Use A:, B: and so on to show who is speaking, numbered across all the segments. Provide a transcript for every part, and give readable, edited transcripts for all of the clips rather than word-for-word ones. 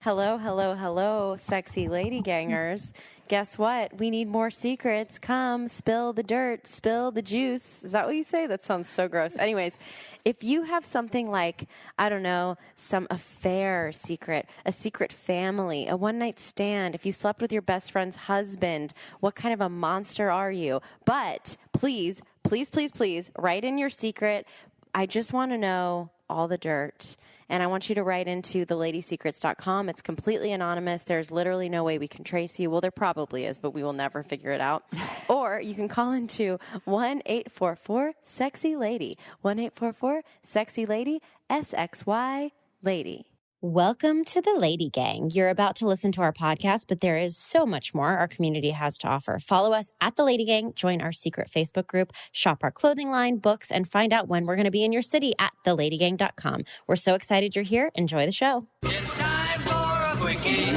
A: Hello, hello, hello, sexy lady gangers. Guess what? We need more secrets. Come, spill the dirt, spill the juice. Is that what you say? That sounds so gross. Anyways, if you have something like, I don't know, some affair secret, a secret family, a one-night stand, if you slept with your best friend's husband, what kind of a monster are you? But please, please, please, please, write in your secret. I just want to know all the dirt. And I want you to write into theladysecrets.com. It's completely anonymous. There's literally no way we can trace you. Well, there probably is, but we will never figure it out. Or you can call into 1-844-SEXY-LADY. 1-844-SEXY-LADY, SXY Lady. Welcome to the Lady Gang. You're about to listen to our podcast, but there is so much more our community has to offer. Follow us at the Lady Gang, join our secret Facebook group, shop our clothing line, books, and find out when we're going to be in your city at theladygang.com. We're so excited you're here. Enjoy the show.
B: It's time for a Quickie.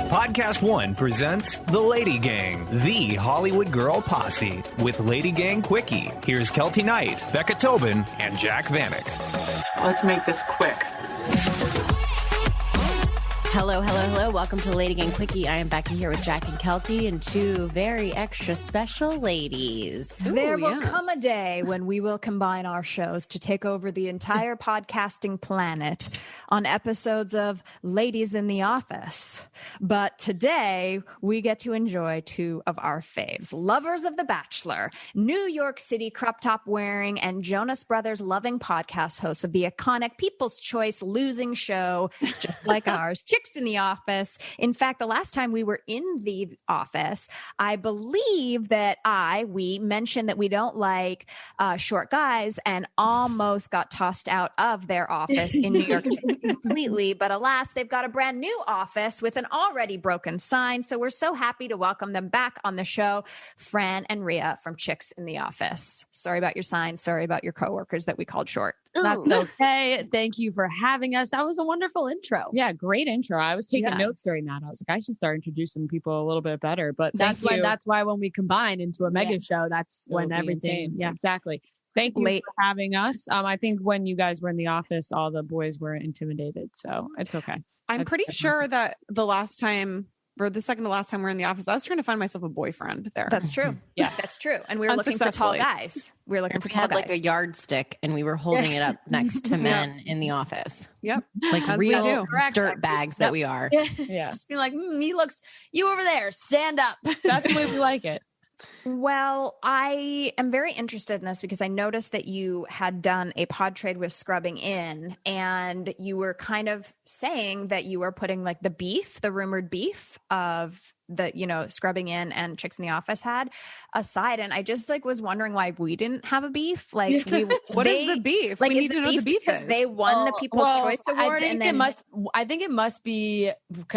C: Podcast One presents The Lady Gang, the Hollywood Girl Posse, with Lady Gang Quickie. Here's Kelty Knight, Becca Tobin, and Jack Vanek.
D: Let's make this quick.
A: Hello, hello, hello. Welcome to Lady Gang Quickie. I am back here with Jack and Kelty and two very extra special ladies.
E: There will come a day when we will combine our shows to take over the entire podcasting planet on episodes of Ladies in the Office. But today, we get to enjoy two of our faves, lovers of The Bachelor, New York City crop top wearing, and Jonas Brothers loving podcast hosts of the iconic People's Choice losing show, just like ours, Chicks in the Office. In fact, the last time we were in the office, I believe that we mentioned that we don't like short guys and almost got tossed out of their office in New York City completely. But alas, they've got a brand new office with an already broken sign. So we're so happy to welcome them back on the show, Fran and Ria from Chicks in the Office. Sorry about your sign. Sorry about your coworkers that we called short.
F: That's okay. Thank you for having us. That was a wonderful intro.
G: Yeah, great intro. I was taking notes during that. I was like, I should start introducing people a little bit better. But
F: that's why when we combine into a mega show, that's when everything.
G: Insane. Yeah, exactly. Thank you for having us. I think when you guys were in the office, all the boys were intimidated, so it's okay.
D: I'm pretty sure that the second to last time we were in the office, I was trying to find myself a boyfriend there.
E: That's true. Yeah, that's true. And we were looking for tall guys. We were looking for tall guys.
A: We had like a yardstick and we were holding it up next to men in the office.
D: Yep.
A: Like
D: as
A: real dirt bags that we are.
F: Yeah. Just be like, you over there, stand up.
G: That's the way we like it.
E: Well, I am very interested in this because I noticed that you had done a pod trade with Scrubbing In, and you were kind of saying that you were putting like the rumored beef of the, Scrubbing In and Chicks in the Office had aside. And I just was wondering why we didn't have a beef. Like,
D: what is the beef?
E: Like,
D: we need to know the beef
E: because they won the People's Choice Award.
F: I think it must be,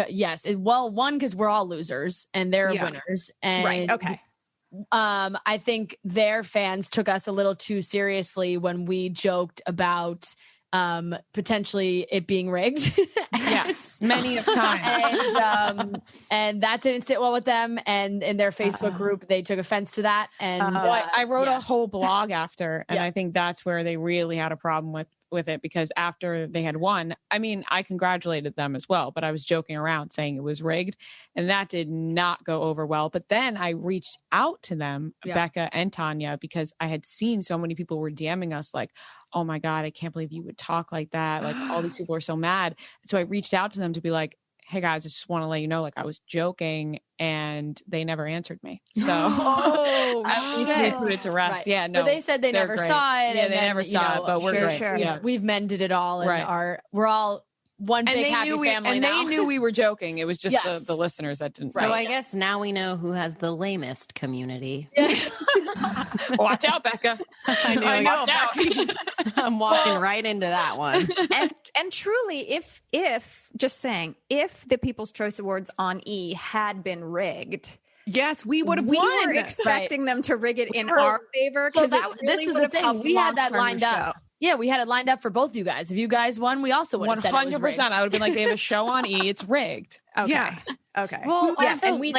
F: yes. One, because we're all losers and they're winners. And
E: right. Okay.
F: I think their fans took us a little too seriously when we joked about potentially it being rigged.
G: Yes, many of times.
F: And that didn't sit well with them. And in their Facebook group, they took offense to that. And
G: I wrote a whole blog after, and I think that's where they really had a problem with it, because after they had won, I mean, I congratulated them as well, but I was joking around saying it was rigged, and that did not go over well. But then I reached out to them, Becca and Tanya, because I had seen so many people were DMing us like, oh my God, I can't believe you would talk like that. Like, all these people are so mad. So I reached out to them to be like, hey guys, I just want to let you know, like, I was joking, and they never answered me. So at least they put it to rest.
F: Right.
G: Yeah, no.
F: But they said they never saw it.
G: Yeah,
F: and
G: they never saw it, but we're great.
E: Sure.
G: Yeah.
F: We've mended it all, and we're all one big happy family now.
G: They knew we were joking. It was just the listeners that didn't.
A: So I guess now we know who has the lamest community.
G: Watch out, Becca. I know. Watch out.
A: I'm walking right into that one.
E: And truly, if the People's Choice Awards on E had been rigged,
D: yes, we would have
E: we
D: won.
E: were expecting them to rig it in our favor.
F: So this was the thing. We had that lined up. Yeah, we had it lined up for both you guys. If you guys won, we also would have said it was rigged.
G: 100%. I would have been like, they have a show on E. It's rigged.
E: Okay.
D: Yeah.
E: Okay.
A: Well, also,
E: and we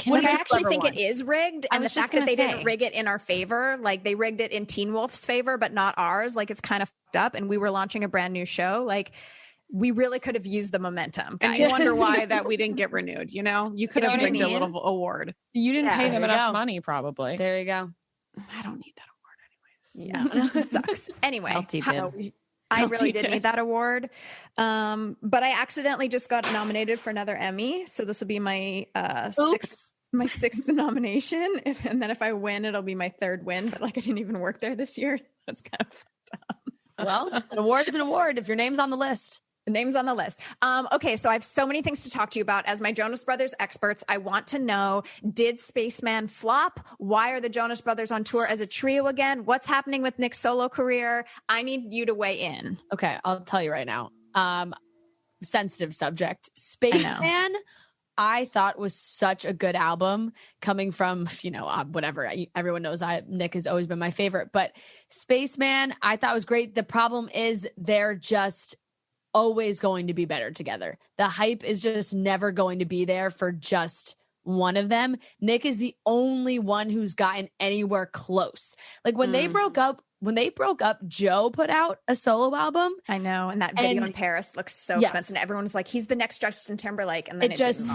E: I actually think it is rigged, and the fact that they didn't rig it in our favor, like they rigged it in Teen Wolf's favor, but not ours, like it's kind of fucked up. And we were launching a brand new show, like we really could have used the momentum, guys.
D: And you wonder why that we didn't get renewed, you know? You could
E: You know
D: have
E: what I
D: picked a
E: mean?
D: little award.
G: You didn't pay them
F: there you
G: enough
F: go.
G: money, probably.
F: There you go.
D: I don't need that award anyways.
E: Yeah, it sucks. Anyway,
A: Kelty did.
E: I really
D: Kelty
E: did
D: did.
E: need that award. But I accidentally just got nominated for another Emmy. So this will be my sixth nomination. And then if I win, it'll be my third win. But like I didn't even work there this year. That's kind of fucked up.
F: Well, an award is an award if your name's on the list.
E: The name's on the list. Okay, so I have so many things to talk to you about. As my Jonas Brothers experts, I want to know, did Spaceman flop? Why are the Jonas Brothers on tour as a trio again? What's happening with Nick's solo career? I need you to weigh in.
F: Okay, I'll tell you right now. Sensitive subject. Spaceman, I thought was such a good album coming from, whatever. Everyone knows Nick has always been my favorite. But Spaceman, I thought was great. The problem is they're just always going to be better together. The hype is just never going to be there for just one of them. Nick is the only one who's gotten anywhere close. Like when they broke up, Joe put out a solo album.
E: I know, and that video in Paris looks so expensive. And everyone was like, "He's the next Justin Timberlake," and then it just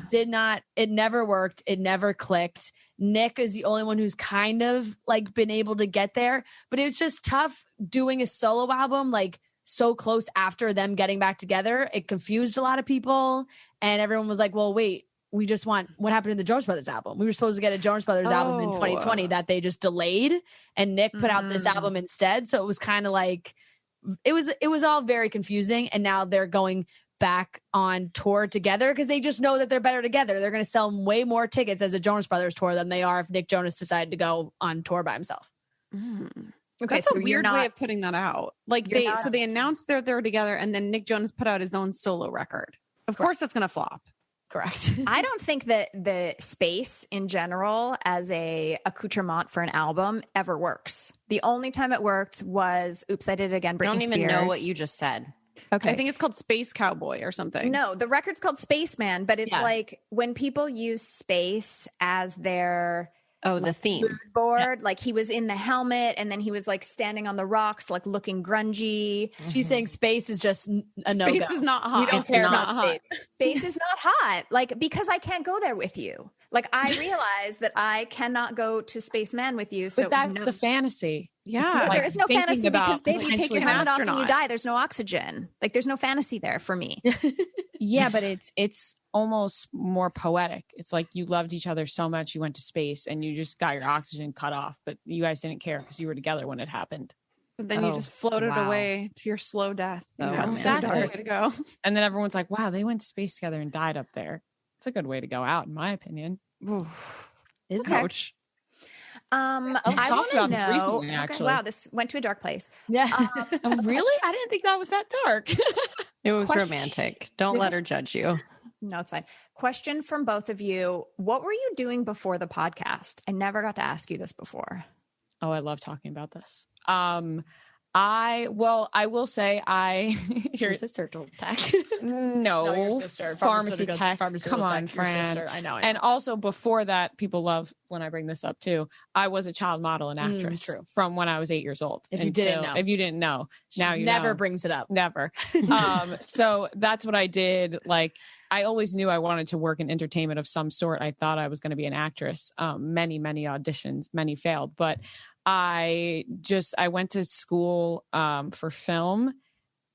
E: did not. It never worked. It never clicked. Nick is the only one who's kind of like been able to get there, but it's just tough doing a solo album like so close after them getting back together. It confused a lot of people, and everyone was like, "Well, wait." We just want what happened to the Jonas Brothers album. We were supposed to get a Jonas Brothers album in 2020 that they just delayed, and Nick put out this album instead. So it was kind of like it was all very confusing. And now they're going back on tour together because they just know that they're better together. They're going to sell way more tickets as a Jonas Brothers tour than they are if Nick Jonas decided to go on tour by himself. Okay,
D: That's
E: so
D: a weird way of putting that out. Like they announced they're together, and then Nick Jonas put out his own solo record. Of course, that's going to flop.
F: Correct.
E: I don't think that the space in general as a accoutrement for an album ever works. The only time it worked was Oops, I Did It Again, Britney
A: I don't even
E: Spears.
A: know what you just said.
E: Okay.
D: I think it's called Space Cowboy or something.
E: No, the record's called Spaceman, but it's like when people use space as their
A: the theme
E: board, like he was in the helmet and then he was like standing on the rocks, like looking grungy.
F: She's saying space is just a no-go.
D: Space is not hot.
F: We don't care about
D: hot.
E: Space is not hot. Like, because I can't go there with you. Like, I realize that I cannot go to Spaceman with you. So
G: But that's the fantasy.
D: Yeah.
E: There is no
G: thinking
E: fantasy because,
G: about
E: baby, you take your
G: potentially
E: helmet off and you
D: astronaut.
E: die. There's no oxygen. Like, there's no fantasy there for me.
G: Yeah, but it's almost more poetic. It's like you loved each other so much you went to space and you just got your oxygen cut off, but you guys didn't care because you were together when it happened.
D: But then you just floated
A: wow.
D: away to your slow death.
A: Oh,
D: That's
G: exactly.
D: a good way to go.
G: And then everyone's like, wow, they went to space together and died up there. It's a good way to go out, in my opinion.
F: Is
E: Okay.
D: Ouch.
E: I
G: talked
E: want to
G: about this
E: know.
G: recently,
E: Okay,
G: actually.
E: wow, this went to a dark place.
F: Yeah.
G: Oh, really? I didn't think that was that dark.
A: It was
E: Question-
A: romantic. Don't let her judge you.
E: No, it's fine. Question from both of you. What were you doing before the podcast? I never got to ask you this before.
G: Oh, I love talking about this. I will say
F: Your sister told tech.
G: no,
F: your sister.
G: pharmacy tech.
F: Pharmaceutical
G: Come on,
F: tech, your
G: Fran.
F: sister. I know.
G: And also before that, people love when I bring this up too. I was a child model and actress
F: true.
G: from when I was 8 years old.
F: If you didn't
G: know, now you
F: never
G: know.
F: brings it up.
G: Never. So that's what I did. Like, I always knew I wanted to work in entertainment of some sort. I thought I was going to be an actress. Many auditions, many failed, but I went to school for film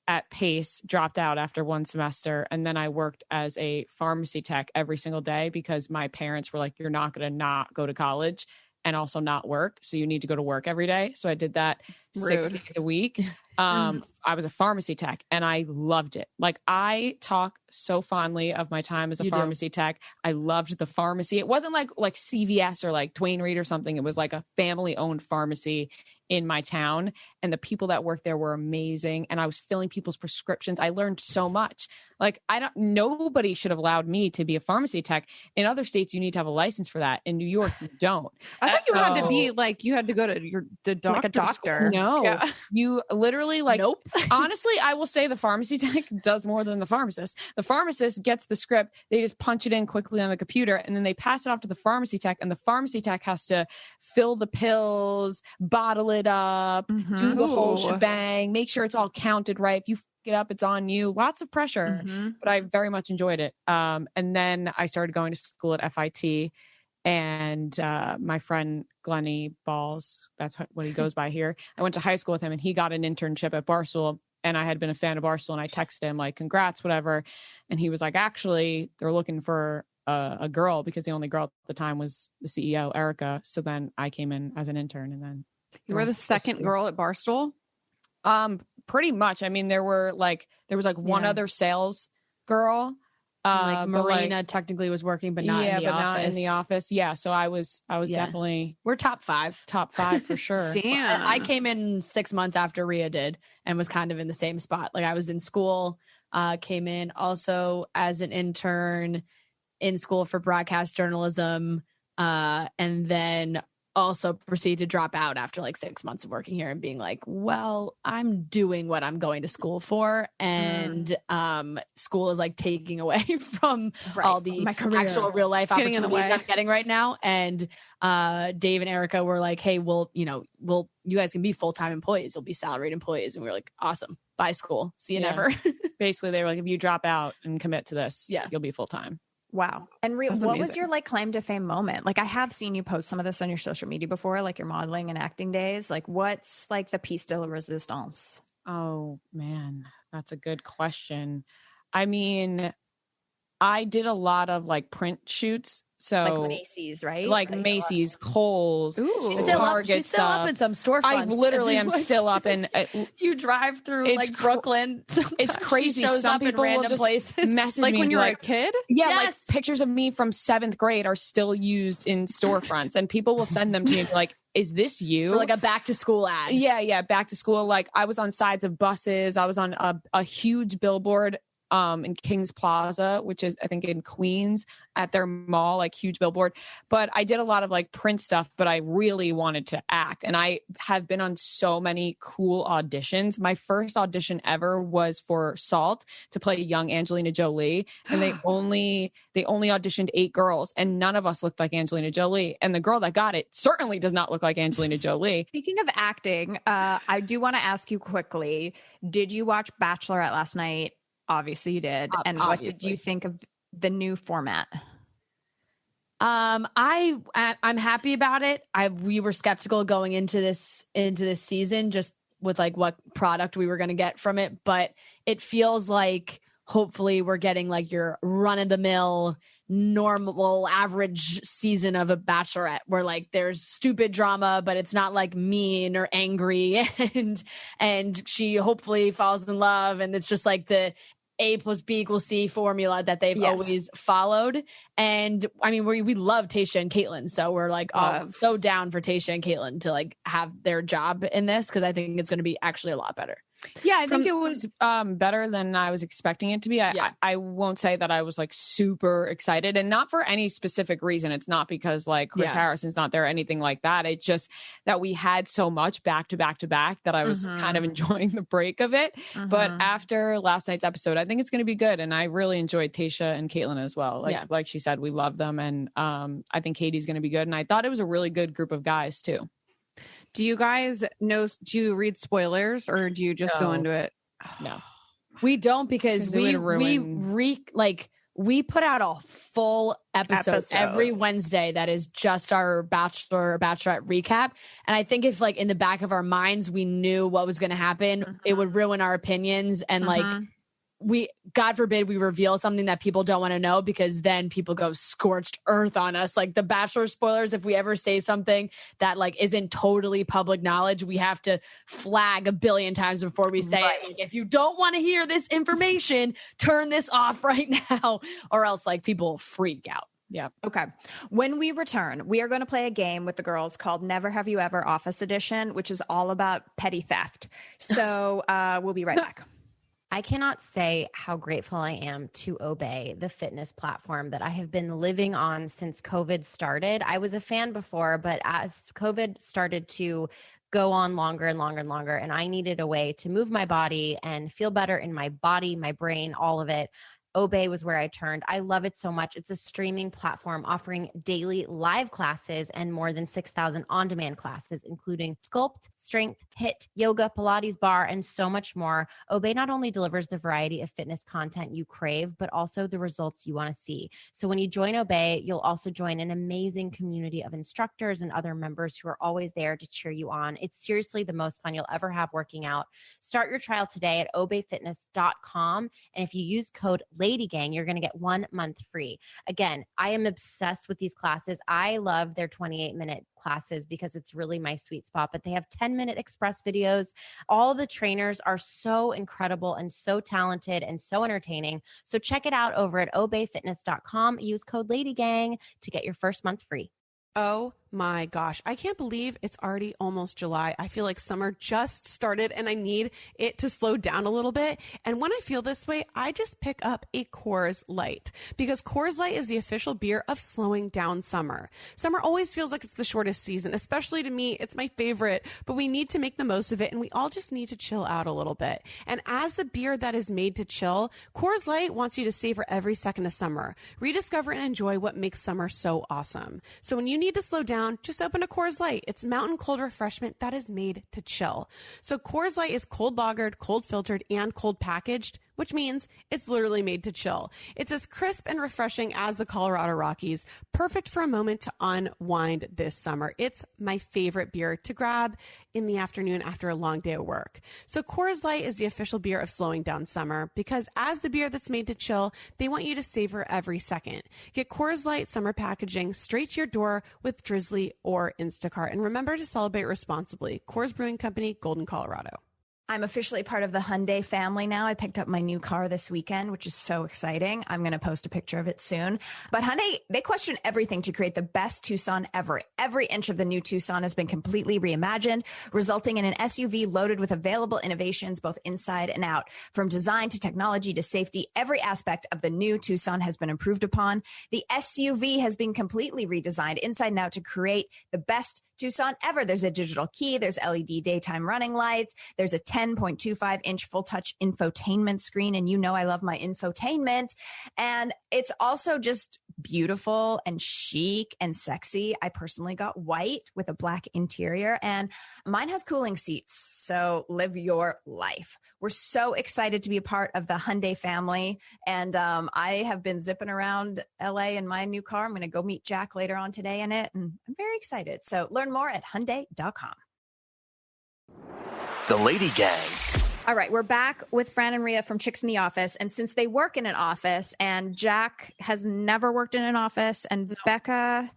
G: at Pace, dropped out after one semester, and then I worked as a pharmacy tech every single day because my parents were like, you're not going to not go to college and also not work. So you need to go to work every day. So I did that 6 days a week. I was a pharmacy tech and I loved it. Like, I talk so fondly of my time as a pharmacy tech. I loved the pharmacy. It wasn't like CVS or like Duane Reade or something. It was like a family owned pharmacy in my town, and the people that worked there were amazing, and I was filling people's prescriptions. I learned so much. Like, nobody should have allowed me to be a pharmacy tech. In other states, you need to have a license for that. In New York, you don't.
D: I thought you had to be like, you had to go to the doctor.
E: Like a doctor.
G: No,
D: Yeah.
G: you literally like,
F: Nope.
G: Honestly, I will say the pharmacy tech does more than the pharmacist. The pharmacist gets the script. They just punch it in quickly on the computer and then they pass it off to the pharmacy tech, and the pharmacy tech has to fill the pills, bottle it up, do the whole
D: Ooh.
G: shebang, make sure it's all counted right. If you it up. It's on you. Lots of pressure, but I very much enjoyed it. And then I started going to school at FIT, and my friend Glennie Balls, that's what he goes by here. I went to high school with him, and he got an internship at Barstool. And I had been a fan of Barstool, and I texted him like, congrats, whatever. And he was like, actually, they're looking for a girl, because the only girl at the time was the CEO, Erica. So then I came in as an intern, and then
D: you were the second girl at Barstool?
G: Pretty much. I mean, there was one other sales girl.
F: Marina technically was working, but not in the office.
G: Not in the office. Yeah. So I was definitely,
F: we're top five
G: for sure.
D: Damn.
F: I came in 6 months after Ria did, and was kind of in the same spot. Like, I was in school, came in also as an intern in school for broadcast journalism, and then also proceed to drop out after like 6 months of working here and being like, well, I'm doing what I'm going to school for, and school is like taking away from all the actual real life opportunities I'm getting right now. And Dave and Erica were like, hey, well, you guys can be full-time employees, you'll be salaried employees. And we were like, awesome, bye school, see you never.
G: Basically they were like, if you drop out and commit to this, you'll be full-time.
E: Wow. And what was your like claim to fame moment? Like, I have seen you post some of this on your social media before, like your modeling and acting days. Like, what's like the piece de la resistance?
G: Oh man, that's a good question. I mean, I did a lot of like print shoots. So
E: like Macy's, right?
G: Like Macy's, Kohl's.
F: Ooh. She's still up in some storefronts.
G: I literally am still up in.
F: You drive through like Brooklyn.
G: It's crazy.
F: She shows
G: Some
F: up in
G: people
F: random places.
G: Message
D: like
G: me
D: when you were
G: like,
D: a kid?
G: Yeah, like pictures of me from 7th grade are still used in storefronts, and people will send them to me and be like, is this you?
F: For like a back to school ad.
G: Yeah, back to school. Like, I was on sides of buses. I was on a huge billboard in Kings Plaza, which is I think in Queens, at their mall, like huge billboard. But I did a lot of like print stuff, but I really wanted to act. And I have been on so many cool auditions. My first audition ever was for Salt to play young Angelina Jolie. And they only auditioned 8 girls, and none of us looked like Angelina Jolie. And the girl that got it certainly does not look like Angelina Jolie.
E: Speaking of acting, I do want to ask you quickly, did you watch Bachelorette last night? Obviously you did. And what did you think of the new format?
F: I'm happy about it. We were skeptical going into this season, just with like what product we were going to get from it. But it feels like hopefully we're getting like your run of the mill, normal average season of a Bachelorette, where like there's stupid drama, but it's not like mean or angry, and she hopefully falls in love, and it's just like the A+B=C formula that they've always followed. And I mean, we love Tayshia and Caitlyn, so we're like so down for Tayshia and Caitlyn to like have their job in this, because I think it's going to be actually a lot better.
G: Yeah, I think it was better than I was expecting it to be. I won't say that I was like super excited, and not for any specific reason. It's not because like Chris Harrison's not there or anything like that. It's just that we had so much back to back to back that I was kind of enjoying the break of it. But after last night's episode, I think it's going to be good. And I really enjoyed Tayshia and Caitlyn as well. Like she said, we love them. And I think Katie's going to be good. And I thought it was a really good group of guys too.
D: Do you guys know, do you read spoilers, or do you just go into it?
G: No,
F: we don't, because we put out a full episode every Wednesday that is just our Bachelor or Bachelorette recap. And I think if like in the back of our minds we knew what was going to happen, it would ruin our opinions. And like God forbid we reveal something that people don't want to know, because then people go scorched earth on us. Like the Bachelor spoilers, if we ever say something that like isn't totally public knowledge, we have to flag a billion times before we say it. Like, if you don't want to hear this information, turn this off right now, or else like people freak out.
E: Yeah. Okay. When we return, we are going to play a game with the girls called Never Have You Ever Office Edition, which is all about petty theft. So we'll be right back.
H: I cannot say how grateful I am to Obey, the fitness platform that I have been living on since COVID started. I was a fan before, but as COVID started to go on longer and longer and longer, and I needed a way to move my body and feel better in my body, my brain, all of it, Obey was where I turned. I love it so much. It's a streaming platform offering daily live classes and more than 6,000 on-demand classes, including sculpt, strength, HIIT, yoga, Pilates bar, and so much more. Obey not only delivers the variety of fitness content you crave, but also the results you want to see. So when you join Obey, you'll also join an amazing community of instructors and other members who are always there to cheer you on. It's seriously the most fun you'll ever have working out. Start your trial today at obeyfitness.com. And if you use code LadyGang, you're going to get 1 month free. Again, I am obsessed with these classes. I love their 28-minute classes because it's really my sweet spot, but they have 10-minute express videos. All the trainers are so incredible and so talented and so entertaining. So check it out over at obeyfitness.com. Use code LadyGang to get your first month free.
D: Oh my gosh. I can't believe it's already almost July. I feel like summer just started and I need it to slow down a little bit. And when I feel this way, I just pick up a Coors Light because Coors Light is the official beer of slowing down summer. Summer always feels like it's the shortest season, especially to me. It's my favorite, but we need to make the most of it and we all just need to chill out a little bit. And as the beer that is made to chill, Coors Light wants you to savor every second of summer. Rediscover and enjoy what makes summer so awesome. So when you need to slow down, just open a Coors Light. It's mountain cold refreshment that is made to chill. So Coors Light is cold lagered, cold filtered, and cold packaged, which means it's literally made to chill. It's as crisp and refreshing as the Colorado Rockies, perfect for a moment to unwind this summer. It's my favorite beer to grab in the afternoon after a long day of work. So Coors Light is the official beer of slowing down summer because as the beer that's made to chill, they want you to savor every second. Get Coors Light Summer Packaging straight to your door with Drizly or Instacart. And remember to celebrate responsibly. Coors Brewing Company, Golden, Colorado.
E: I'm officially part of the Hyundai family now. I picked up my new car this weekend, which is so exciting. I'm going to post a picture of it soon. But Hyundai, they question everything to create the best Tucson ever. Every inch of the new Tucson has been completely reimagined, resulting in an SUV loaded with available innovations both inside and out. From design to technology to safety, every aspect of the new Tucson has been improved upon. The SUV has been completely redesigned inside and out to create the best Tucson ever. There's a digital key. There's LED daytime running lights. There's a 10.25-inch full-touch infotainment screen. And you know I love my infotainment. And it's also just beautiful and chic and sexy. I personally got white with a black interior. And mine has cooling seats. So live your life. We're so excited to be a part of the Hyundai family. And I have been zipping around LA in my new car. I'm going to go meet Jack later on today in it. And I'm very excited. So learn more at Hyundai.com.
I: The Lady Gang.
E: All right, we're back with Fran and Ria from Chicks in the Office. And since they work in an office and Jack has never worked in an office and Becca,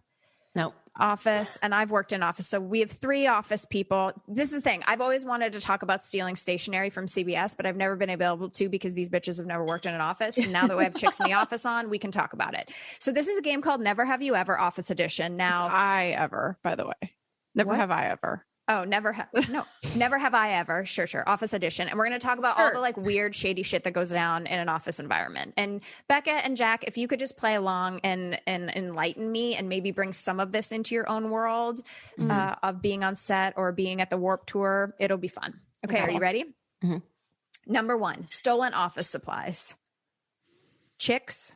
A: no
E: office, and I've worked in office. So we have 3 office people. This is the thing. I've always wanted to talk about stealing stationery from CBS, but I've never been able to because these bitches have never worked in an office. And now that we have Chicks in the Office on, we can talk about it. So this is a game called Never Have You Ever Office Edition. Now,
D: It's I ever, by the way. Never have I ever.
E: Oh, never have I ever. Sure. Office edition. And we're going to talk about all the like weird, shady shit that goes down in an office environment. And Becca and Jack, if you could just play along and enlighten me and maybe bring some of this into your own world of being on set or being at the Warped Tour, it'll be fun. Okay. Are you ready?
A: Mm-hmm.
E: Number 1, stolen office supplies. Chicks.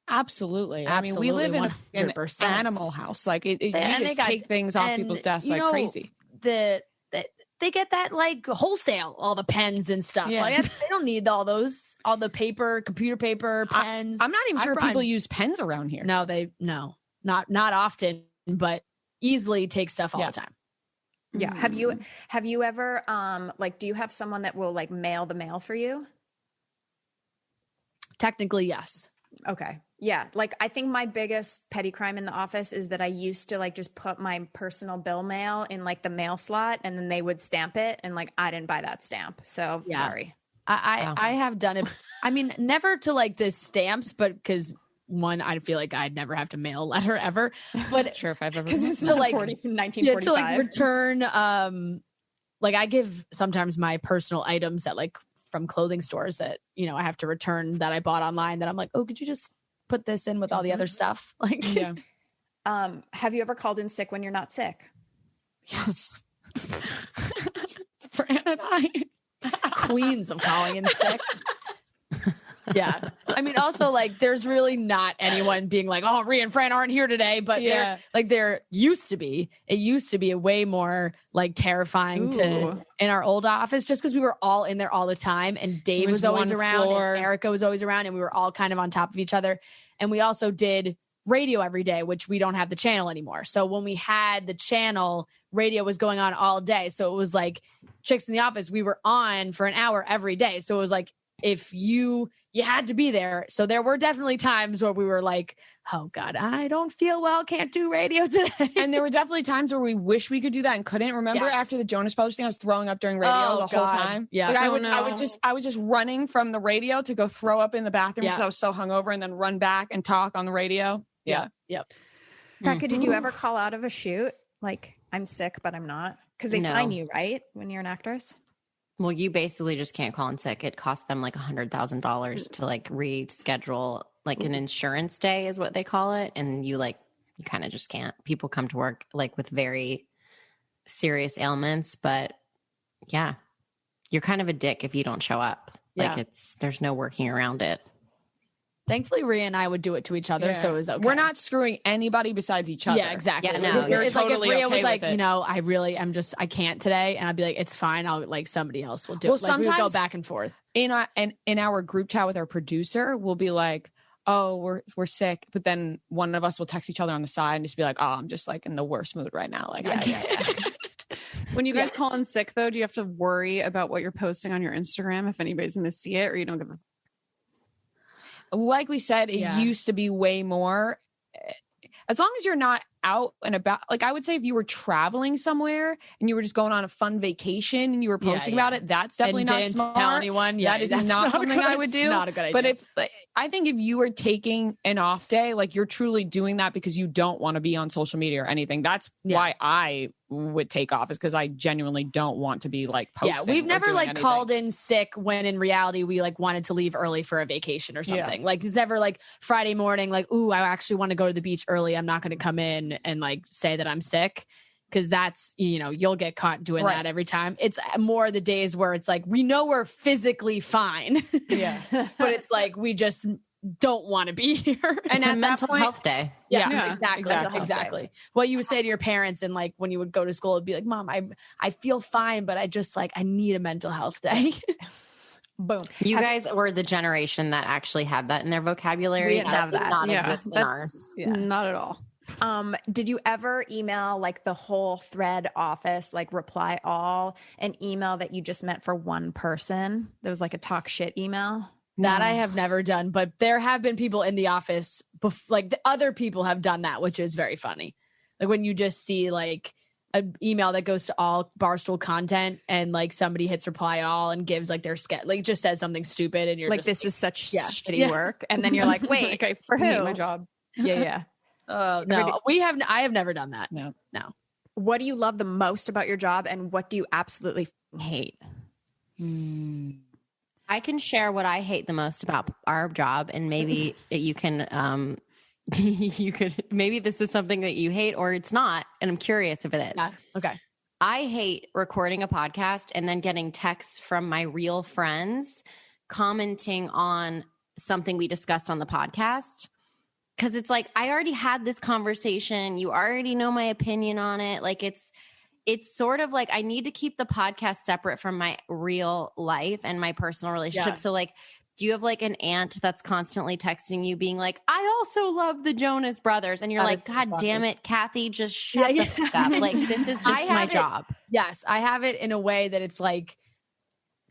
G: Absolutely. I mean, we live in an animal house. Like you just take things off people's desks like crazy.
F: They get that like wholesale, all the pens and stuff. Yeah. Like they don't need all the paper, computer paper, pens.
G: I'm not even sure people use pens around here.
F: No, not often, but easily take stuff all the time.
E: Yeah. Have you ever do you have someone that will like mail the mail for you?
F: Technically, yes.
E: Okay. Yeah. Like I think my biggest petty crime in the office is that I used to like just put my personal bill mail in like the mail slot and then they would stamp it. And like, I didn't buy that stamp. So sorry.
F: I have done it. I mean, never to like the stamps, but because one, I feel like I'd never have to mail a letter ever, but
G: sure if I've ever,
E: because it's not like 1945.
F: To like return, like I give sometimes my personal items that like from clothing stores that, I have to return that I bought online that I'm like, oh, could you just put this in with all the other stuff? Like,
G: yeah.
E: Have you ever called in sick when you're not sick?
G: Yes. Fran and I.
F: Queens of calling in sick. Yeah. I mean, also, like, there's really not anyone being like, oh, Ria and Fran aren't here today, but there used to be. It used to be a way more like terrifying in our old office, just because we were all in there all the time, and Dave was always around, and Erica was always around, and we were all kind of on top of each other. And we also did radio every day, which we don't have the channel anymore. So when we had the channel, radio was going on all day. So it was like Chicks in the Office, we were on for an hour every day. So it was like, if you had to be there. So there were definitely times where we were like, oh God, I don't feel well, can't do radio today.
G: And there were definitely times where we wish we could do that and couldn't. Remember after the Jonas Brothers thing, I was throwing up during radio the whole time.
F: Yeah.
G: Like I was just running from the radio to go throw up in the bathroom because I was so hungover, and then run back and talk on the radio. Yeah.
F: Yep.
E: Becca, did you ever call out of a shoot? Like, I'm sick, but I'm not? Because they fine you, right? When you're an actress?
H: Well, you basically just can't call in sick. It costs them like $100,000 to like reschedule, like an insurance day is what they call it. And you kind of just can't. People come to work like with very serious ailments, but yeah, you're kind of a dick if you don't show up. Like there's no working around it.
F: Thankfully, Ria and I would do it to each other, so it was okay.
G: We're not screwing anybody besides each other.
F: Yeah, exactly.
H: Yeah, no,
F: it's
G: totally
F: like if Ria
G: okay
F: was like,
G: with it.
F: I really am just, I can't today, and I'd be like, it's fine. I'll like somebody else will do
G: Well,
F: it. Like, we would go
G: sometimes
F: back and forth.
G: In our group chat with our producer, we'll be like, oh, we're sick, but then one of us will text each other on the side and just be like, oh, I'm just like in the worst mood right now. Like,
D: When you guys call in sick, though, do you have to worry about what you're posting on your Instagram if anybody's going to see it, or you don't give a
G: like we said, it used to be way more. As long as you're not out and about, like I would say if you were traveling somewhere and you were just going on a fun vacation and you were posting about it, that's definitely not smart.
F: Tell anyone.
G: That is not something I would do.
F: Not a good idea.
G: But I think if you were taking an off day, like you're truly doing that because you don't want to be on social media or anything. That's why I would take off, is because I genuinely don't want to be like posting.
F: Yeah, we've never like anything. Called in sick when in reality we like wanted to leave early for a vacation or something. Like it's never like Friday morning, like, ooh, I actually want to go to the beach early. I'm not going to come in and like say that I'm sick, because that's, you'll get caught doing that every time. It's more the days where it's like, we know we're physically fine. Yeah. But it's like, we just don't want to be here.
H: And it's a mental health day.
F: Yeah. Exactly. What you would say to your parents, and like when you would go to school, it'd be like, Mom, I feel fine, but I just like, I need a mental health day.
E: Boom.
H: You guys were the generation that actually had that in their vocabulary.
E: We didn't have that.
H: Did not exist in ours.
D: Yeah. Not at all.
E: Did you ever email like the whole thread office, like reply all, an email that you just meant for one person? That was like a talk shit email?
F: That I have never done, but there have been people in the office, like the other people have done that, which is very funny. Like when you just see like an email that goes to all Barstool content and like somebody hits reply all and gives like their like just says something stupid, and you're
E: like,
F: just,
E: this is such shitty work. And then you're like, wait,
D: like,
E: for who?
D: My job.
E: Yeah.
F: Oh, no, I have never done that. No.
E: What do you love the most about your job, and what do you absolutely hate?
H: I can share what I hate the most about our job, and maybe you can, maybe this is something that you hate or it's not. And I'm curious if it is.
F: Yeah. Okay.
H: I hate recording a podcast and then getting texts from my real friends commenting on something we discussed on the podcast. Cause it's like, I already had this conversation. You already know my opinion on it. Like it's sort of like I need to keep the podcast separate from my real life and my personal relationship. Yeah. So like, do you have like an aunt that's constantly texting you being like, I also love the Jonas Brothers. And you're like, God damn it, Kathy, just shut the fuck up. Like, this is just my job.
F: Yes. I have it in a way that it's like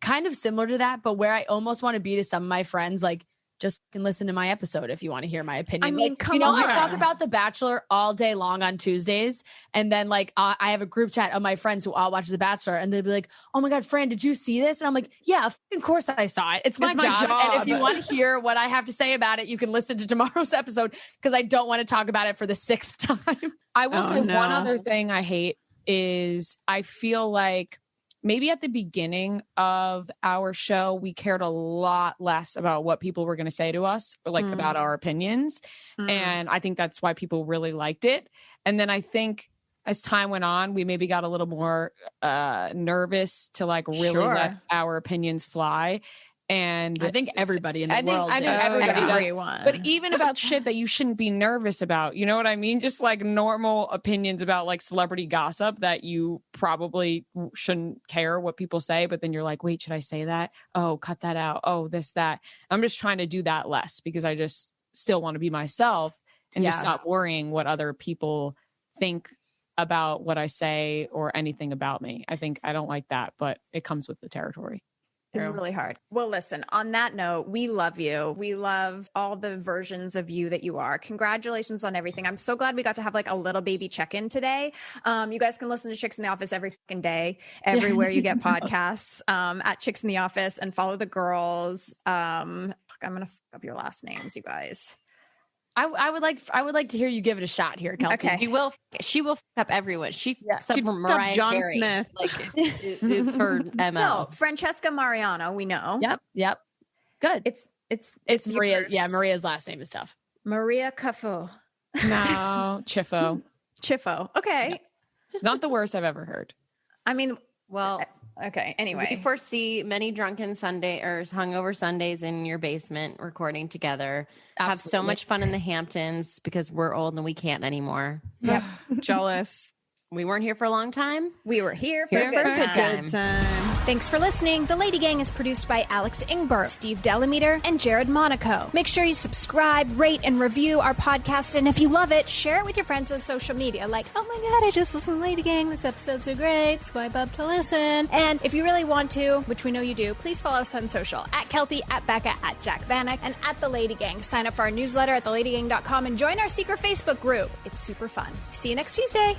F: kind of similar to that, but where I almost want to be to some of my friends, like, just can listen to my episode if you want to hear my opinion.
E: I mean,
F: like,
E: come on.
F: I talk about The Bachelor all day long on Tuesdays. And then like, I have a group chat of my friends who all watch The Bachelor, and they'll be like, oh my God, Fran, did you see this? And I'm like, yeah, of course I saw it. It's my job. And if you want to hear what I have to say about it, you can listen to tomorrow's episode, because I don't want to talk about it for the 6th time.
G: I will say one other thing I hate is I feel like maybe at the beginning of our show, we cared a lot less about what people were going to say to us, or like about our opinions. And I think that's why people really liked it. And then I think as time went on, we maybe got a little more nervous to like really let our opinions fly. And
F: I think everybody in the
G: I
F: world.
G: think everybody does.
E: Everyone.
G: But even about shit that you shouldn't be nervous about, you know what I mean? Just like normal opinions about like celebrity gossip that you probably shouldn't care what people say. But then you're like, wait, should I say that? Oh, cut that out. Oh, this, that. I'm just trying to do that less because I just still want to be myself and just stop worrying what other people think about what I say or anything about me. I think I don't like that, but it comes with the territory.
E: It's really hard. Well, listen, on that note, we love you. We love all the versions of you that you are. Congratulations on everything. I'm so glad we got to have like a little baby check-in today. You guys can listen to Chicks in the Office every fucking day, everywhere you get podcasts, at Chicks in the Office, and follow the girls. I'm going to fuck up your last names, you guys.
F: I would like to hear you give it a shot here, Kelsey.
E: Okay.
A: She will fuck up everyone. Except for
D: up
A: Mariah
D: John
A: Carey.
D: Smith.
A: Like it's her MO.
E: No, Francesca Mariano, we know.
F: Yep. Good.
E: It's
F: Maria.
E: yours.
F: Yeah, Maria's last name is tough.
E: Maria Cafu.
G: No, Chiffo.
E: Chiffo. Okay.
G: Not the worst I've ever heard.
E: I mean,
A: Well,
E: okay. Anyway.
A: we foresee many drunken Sunday or hungover Sundays in your basement recording together. Have so
F: Absolutely.
A: much fun in the Hamptons because we're old and we can't anymore.
E: Yep.
D: Jealous.
A: We weren't here for a long time.
E: We were here for
A: Here
E: a good
A: for a good
E: time.
A: time.
I: Thanks for listening. The Lady Gang is produced by Alex Ingber, Steve Delameter, and Jared Monaco. Make sure you subscribe, rate, and review our podcast. And if you love it, share it with your friends on social media. Like, oh my God, I just listened to Lady Gang. This episode's so great. Swipe up to listen. And if you really want to, which we know you do, please follow us on social. At Kelty, at Becca, at Jack Vanek, and at The Lady Gang. Sign up for our newsletter at theladygang.com and join our secret Facebook group. It's super fun. See you next Tuesday.